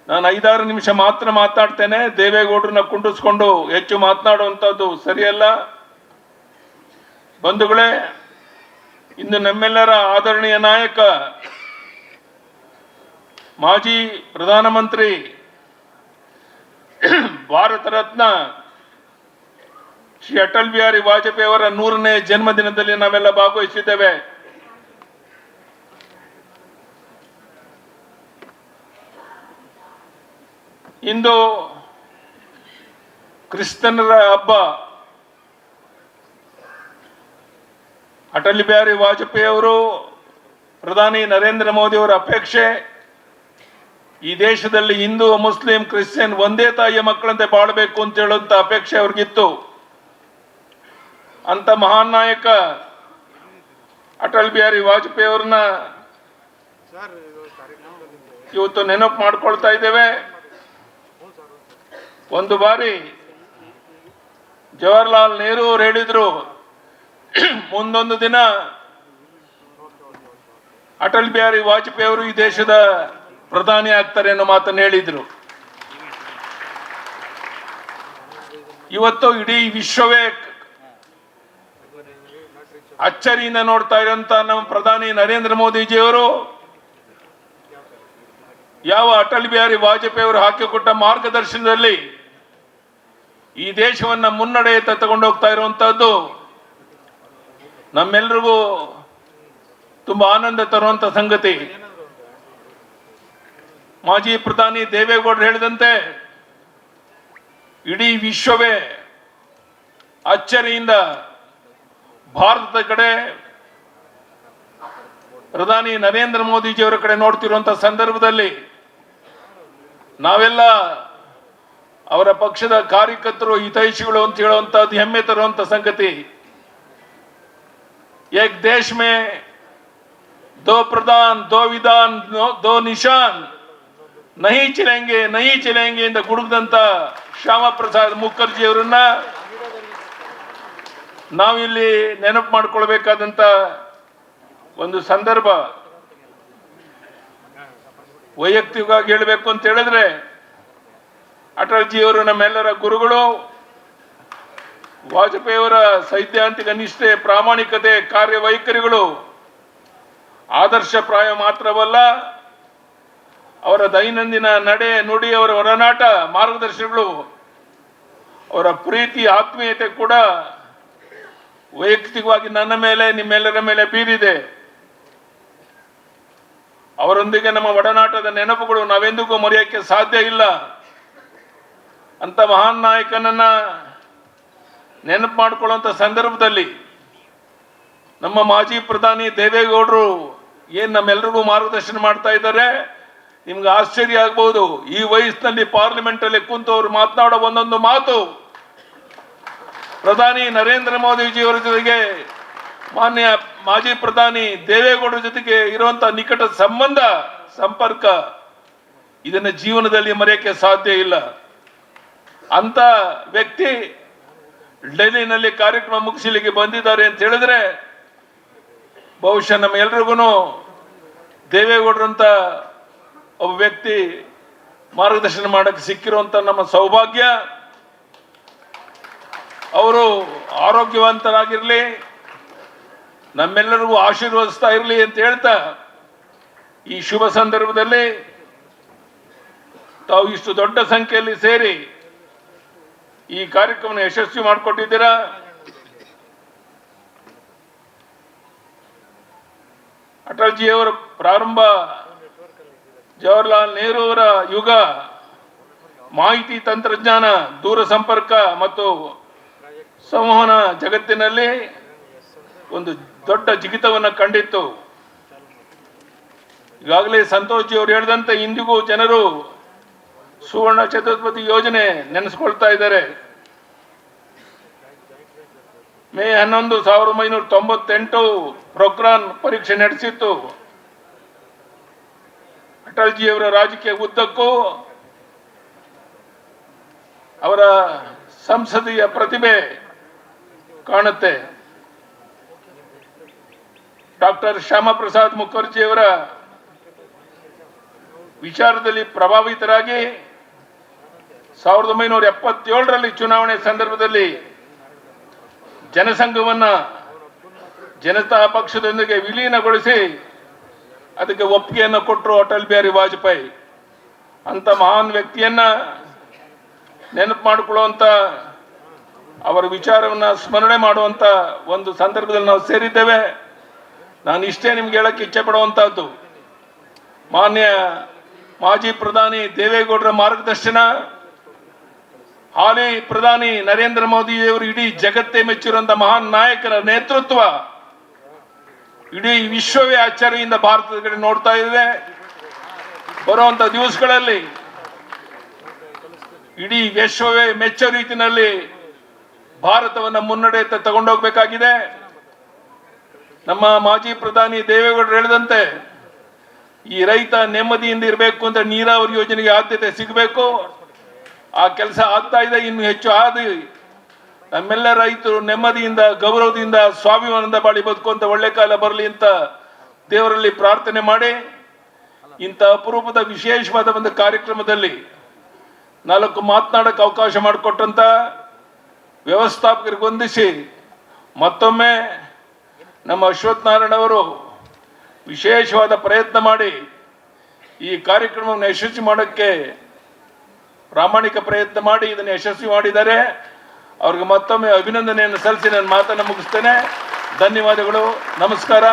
ನಾನು 5-6 ನಿಮಿಷ ಮಾತ್ರ ಮಾತನಾಡ್ತೇನೆ. ದೇವೇಗೌಡರನ್ನ ಕುಂಡಿಸ್ಕೊಂಡು ಹೆಚ್ಚು ಮಾತನಾಡುವಂಥದ್ದು ಸರಿಯಲ್ಲ. ಬಂಧುಗಳೇ, ಇಂದು ನಮ್ಮೆಲ್ಲರ ಆದರಣೀಯ ನಾಯಕ ಮಾಜಿ ಪ್ರಧಾನಮಂತ್ರಿ ಭಾರತ ರತ್ನ ಶ್ರೀ ಅಟಲ್ ಬಿಹಾರಿ ವಾಜಪೇಯಿ ಅವರ 100ನೇ ಜನ್ಮದಿನದಲ್ಲಿ ನಾವೆಲ್ಲ ಭಾಗವಹಿಸಿದ್ದೇವೆ. ಇಂದು ಕ್ರಿಸ್ತನರ ಹಬ್ಬ. ಅಟಲ್ ಬಿಹಾರಿ ವಾಜಪೇಯಿ ಅವರು ಪ್ರಧಾನಿ ನರೇಂದ್ರ ಮೋದಿ ಅವರ ಅಪೇಕ್ಷೆ ಈ ದೇಶದಲ್ಲಿ ಹಿಂದೂ ಮುಸ್ಲಿಂ ಕ್ರಿಶ್ಚಿಯನ್ ಒಂದೇ ತಾಯಿಯ ಮಕ್ಕಳಂತೆ ಬಾಳಬೇಕು ಅಂತ ಹೇಳುವಂತ ಅಪೇಕ್ಷೆ ಅವ್ರಿಗಿತ್ತು. ಅಂತ ಮಹಾನ್ ನಾಯಕ ಅಟಲ್ ಬಿಹಾರಿ ವಾಜಪೇಯಿ ಅವ್ರನ್ನ ಇವತ್ತು ನೆನಪು ಮಾಡ್ಕೊಳ್ತಾ ಇದ್ದೇವೆ. ಒಂದು ಬಾರಿ ಜವಾಹರ್ಲಾಲ್ ನೆಹರು ಅವರು ಹೇಳಿದ್ರು, ಮುಂದೊಂದು ದಿನ ಅಟಲ್ ಬಿಹಾರಿ ವಾಜಪೇಯಿ ಅವರು ಈ ದೇಶದ ಪ್ರಧಾನಿ ಆಗ್ತಾರೆ ಅನ್ನೋ ಮಾತನ್ನು ಹೇಳಿದ್ರು. ಇವತ್ತು ಇಡೀ ವಿಶ್ವವೇ ಅಚ್ಚರಿಯಿಂದ ನೋಡ್ತಾ ಇರುವಂತ ನಮ್ಮ ಪ್ರಧಾನಿ ನರೇಂದ್ರ ಮೋದಿಜಿಯವರು ಯಾವ ಅಟಲ್ ಬಿಹಾರಿ ವಾಜಪೇಯಿ ಅವರು ಹಾಕಿಕೊಟ್ಟ ಮಾರ್ಗದರ್ಶನದಲ್ಲಿ ಈ ದೇಶವನ್ನ ಮುನ್ನಡೆಯತ್ತ ತಗೊಂಡೋಗ್ತಾ ಇರುವಂತಹದ್ದು ನಮ್ಮೆಲ್ಲರಿಗೂ ತುಂಬಾ ಆನಂದ ತರುವಂತ ಸಂಗತಿ. ಮಾಜಿ ಪ್ರಧಾನಿ ದೇವೇಗೌಡರು ಹೇಳಿದಂತೆ ಇಡೀ ವಿಶ್ವವೇ ಅಚ್ಚರಿಯಿಂದ ಭಾರತದ ಕಡೆ, ಪ್ರಧಾನಿ ನರೇಂದ್ರ ಮೋದಿಜಿಯವರ ಕಡೆ ನೋಡ್ತಿರುವಂತಹ ಸಂದರ್ಭದಲ್ಲಿ ನಾವೆಲ್ಲ ಅವರ ಪಕ್ಷದ ಕಾರ್ಯಕರ್ತರು, ಹಿತೈಷಿಗಳು ಅಂತ ಹೇಳುವಂತಹದ್ದು ಹೆಮ್ಮೆ ತರುವಂತ ಸಂಗತಿ. एक देश में 2 प्रधान 2 विधान 2 निशान नहीं चलेंगे ಅಂತ ಗುಡುಗದಂತ ಶ್ಯಾಮಾ ಪ್ರಸಾದ್ ಮುಖರ್ಜಿ ಅವರನ್ನ ನಾವಿಲ್ಲಿ ನೆನಪು ಮಾಡ್ಕೊಳ್ಬೇಕಾದಂತ ಒಂದು ಸಂದರ್ಭ. ವೈಯಕ್ತಿಕವಾಗಿ ಹೇಳಬೇಕು ಅಂತ ಹೇಳಿದ್ರೆ, ಅಟಲ್ಜಿಯವರು ನಮ್ಮೆಲ್ಲರ ಗುರುಗಳು. ವಾಜಪೇಯಿಯವರ ಸೈದ್ಧಾಂತಿಕ ನಿಷ್ಠೆ, ಪ್ರಾಮಾಣಿಕತೆ, ಕಾರ್ಯವೈಖರಿಗಳು ಆದರ್ಶಪ್ರಾಯ ಮಾತ್ರವಲ್ಲ, ಅವರ ದೈನಂದಿನ ನಡೆ ನುಡಿ, ಅವರ ಒಡನಾಟ, ಮಾರ್ಗದರ್ಶನಗಳು, ಅವರ ಪ್ರೀತಿ, ಆತ್ಮೀಯತೆ ಕೂಡ ವೈಯಕ್ತಿಕವಾಗಿ ನನ್ನ ಮೇಲೆ, ನಿಮ್ಮೆಲ್ಲರ ಮೇಲೆ ಬೀರಿದೆ. ಅವರೊಂದಿಗೆ ನಮ್ಮ ಒಡನಾಟದ ನೆನಪುಗಳು ನಾವೆಂದಿಗೂ ಮರೆಯೋಕ್ಕೆ ಸಾಧ್ಯ ಇಲ್ಲ. ಅಂತ ಮಹಾನ್ ನಾಯಕನನ್ನ ನೆನಪು ಮಾಡಿಕೊಳ್ಳುವಂತ ಸಂದರ್ಭದಲ್ಲಿ ನಮ್ಮ ಮಾಜಿ ಪ್ರಧಾನಿ ದೇವೇಗೌಡರು ಏನ್ ನಮ್ಮೆಲ್ಲರಿಗೂ ಮಾರ್ಗದರ್ಶನ ಮಾಡ್ತಾ ಇದ್ದಾರೆ. ನಿಮ್ಗೆ ಆಶ್ಚರ್ಯ ಆಗ್ಬಹುದು, ಈ ವಯಸ್ಸಿನಲ್ಲಿ ಪಾರ್ಲಿಮೆಂಟ್ ಅಲ್ಲಿ ಕುಂತು ಅವರು ಮಾತನಾಡೋ ಒಂದೊಂದು ಮಾತು ಪ್ರಧಾನಿ ನರೇಂದ್ರ ಮೋದಿಜಿಯವರ ಜೊತೆಗೆ ಮಾನ್ಯ ಮಾಜಿ ಪ್ರಧಾನಿ ದೇವೇಗೌಡರ ಜೊತೆಗೆ ಇರುವಂತಹ ನಿಕಟ ಸಂಬಂಧ, ಸಂಪರ್ಕ, ಇದನ್ನ ಜೀವನದಲ್ಲಿ ಮರೆಯಕ್ಕೆ ಸಾಧ್ಯ ಇಲ್ಲ. ಅಂತ ವ್ಯಕ್ತಿ ಡೆಲ್ಲಿನಲ್ಲಿ ಕಾರ್ಯಕ್ರಮ ಮುಗಿಸಲಿಕ್ಕೆ ಬಂದಿದ್ದಾರೆ ಅಂತ ಹೇಳಿದ್ರೆ, ಬಹುಶಃ ನಮ್ಮ ಎಲ್ರಿಗೂ ದೇವೇಗೌಡರಂತ ಒಬ್ಬ ವ್ಯಕ್ತಿ ಮಾರ್ಗದರ್ಶನ ಮಾಡಕ್ಕೆ ಸಿಕ್ಕಿರುವಂತ ನಮ್ಮ ಸೌಭಾಗ್ಯ. ಅವರು ಆರೋಗ್ಯವಂತರಾಗಿರ್ಲಿ, ನಮ್ಮೆಲ್ಲರಿಗೂ ಆಶೀರ್ವದಿಸ್ತಾ ಇರಲಿ ಅಂತ ಹೇಳ್ತಾ, ಈ ಶುಭ ಸಂದರ್ಭದಲ್ಲಿ ತಾವು ಇಷ್ಟು ದೊಡ್ಡ ಸಂಖ್ಯೆಯಲ್ಲಿ ಸೇರಿ ಈ ಕಾರ್ಯಕ್ರಮ ಯಶಸ್ವಿ ಮಾಡಿಕೊಟ್ಟಿದ್ದೀರಾ. ಅಟಲ್ಜಿಯವರ ಪ್ರಾರಂಭ, ಜವಾಹರ್ಲಾಲ್ ನೆಹರು ಅವರ ಯುಗ, ಮಾಹಿತಿ ತಂತ್ರಜ್ಞಾನ, ದೂರ ಸಂಪರ್ಕ ಮತ್ತು ಸಂವಹನ ಜಗತ್ತಿನಲ್ಲಿ ಒಂದು ದೊಡ್ಡ ಜಿಗಿತವನ್ನು ಕಂಡಿತ್ತು. ಈಗಾಗಲೇ ಸಂತೋಷ್ ಜಿ ಅವರು ಹೇಳಿದಂತೆ ಇಂದಿಗೂ ಜನರು ಸುವರ್ಣ ಚತುರ್ಪತಿ ಯೋಜನೆ ನೆನೆಸ್ಕೊಳ್ತಾ ಇದ್ದಾರೆ. ಮೇ 11, 1998 ಪ್ರೊಕ್ರಾನ್ ಪರೀಕ್ಷೆ ನಡೆಸಿತ್ತು. ಅಟಲ್ಜಿಯವರ ರಾಜಕೀಯ ಉದ್ದಕ್ಕೂ ಅವರ ಸಂಸದೀಯ ಪ್ರತಿಭೆ ಕಾಣುತ್ತೆ. ಡಾಕ್ಟರ್ ಶ್ಯಾಮಾ ಪ್ರಸಾದ್ ಮುಖರ್ಜಿಯವರ ವಿಚಾರದಲ್ಲಿ ಪ್ರಭಾವಿತರಾಗಿ 1977ರಲ್ಲಿ ಚುನಾವಣೆ ಸಂದರ್ಭದಲ್ಲಿ ಜನಸಂಘವನ್ನ ಜನತಾ ಪಕ್ಷದೊಂದಿಗೆ ವಿಲೀನಗೊಳಿಸಿ ಅದಕ್ಕೆ ಒಪ್ಪಿಗೆಯನ್ನು ಕೊಟ್ಟರು ಅಟಲ್ ಬಿಹಾರಿ ವಾಜಪೇಯಿ. ಅಂತ ಮಹಾನ್ ವ್ಯಕ್ತಿಯನ್ನ ನೆನಪು ಮಾಡಿಕೊಳ್ಳುವಂತ ಅವರ ವಿಚಾರವನ್ನ ಸ್ಮರಣೆ ಮಾಡುವಂತ ಒಂದು ಸಂದರ್ಭದಲ್ಲಿ ನಾವು ಸೇರಿದ್ದೇವೆ. ನಾನು ಇಷ್ಟೇ ನಿಮ್ಗೆ ಹೇಳಕ್ಕೆ ಇಚ್ಛೆ ಪಡುವಂತಹದ್ದು, ಮಾನ್ಯ ಮಾಜಿ ಪ್ರಧಾನಿ ದೇವೇಗೌಡರ ಮಾರ್ಗದರ್ಶನ, ಹಾಲಿ ಪ್ರಧಾನಿ ನರೇಂದ್ರ ಮೋದಿಯವರು ಇಡೀ ಜಗತ್ತೇ ಮೆಚ್ಚಿರುವಂತಹ ಮಹಾನ್ ನಾಯಕರ ನೇತೃತ್ವ ಇಡೀ ವಿಶ್ವವೇ ಅಚ್ಚರಿಯಿಂದ ಭಾರತದ ಕಡೆ ನೋಡ್ತಾ ಇದೆ. ಬರುವಂತ ದಿವಸಗಳಲ್ಲಿ ಇಡೀ ವಿಶ್ವವೇ ಮೆಚ್ಚೋ ರೀತಿಯಲ್ಲಿ ಭಾರತವನ್ನು ಮುನ್ನಡೆಯತ್ತ ತಗೊಂಡೋಗ್ಬೇಕಾಗಿದೆ. ನಮ್ಮ ಮಾಜಿ ಪ್ರಧಾನಿ ದೇವೇಗೌಡರು ಹೇಳಿದಂತೆ ಈ ರೈತ ನೆಮ್ಮದಿಯಿಂದ ಇರಬೇಕು ಅಂತ ನೀರಾವರಿ ಯೋಜನೆಗೆ ಆದ್ಯತೆ ಸಿಗಬೇಕು. ಆ ಕೆಲಸ ಆಗ್ತಾ ಇದೆ, ಇನ್ನು ಹೆಚ್ಚು ಆದಿ ನಮ್ಮೆಲ್ಲ ರೈತರು ನೆಮ್ಮದಿಯಿಂದ ಗೌರವದಿಂದ ಸ್ವಾಭಿಮಾನದಿಂದ ಬಾಳಿ ಬದುಕುವಂತ ಒಳ್ಳೆ ಕಾಲ ಬರಲಿ ಅಂತ ದೇವರಲ್ಲಿ ಪ್ರಾರ್ಥನೆ ಮಾಡಿ, ಇಂಥ ಅಪರೂಪದ ವಿಶೇಷವಾದ ಒಂದು ಕಾರ್ಯಕ್ರಮದಲ್ಲಿ 4 ಮಾತನಾಡಕ್ಕೆ ಅವಕಾಶ ಮಾಡಿಕೊಟ್ಟಂತ ವ್ಯವಸ್ಥಾಪಕರಿಗೆ ವಂದಿಸಿ ಮತ್ತೊಮ್ಮೆ ನಮ್ಮ ಅಶ್ವಥ್ ನಾರಾಯಣ ಅವರು ವಿಶೇಷವಾದ ಪ್ರಯತ್ನ ಮಾಡಿ ಈ ಕಾರ್ಯಕ್ರಮವನ್ನು ಯಶಸ್ವಿ ಮಾಡೋಕ್ಕೆ ಪ್ರಾಮಾಣಿಕ ಪ್ರಯತ್ನ ಮಾಡಿ ಇದನ್ನು ಯಶಸ್ವಿ ಮಾಡಿದ್ದಾರೆ. ಅವ್ರಿಗೆ ಮತ್ತೊಮ್ಮೆ ಅಭಿನಂದನೆಯನ್ನು ಸಲ್ಲಿಸಿ ನನ್ನ ಮಾತನ್ನು ಮುಗಿಸ್ತೇನೆ. ಧನ್ಯವಾದಗಳು. ನಮಸ್ಕಾರ.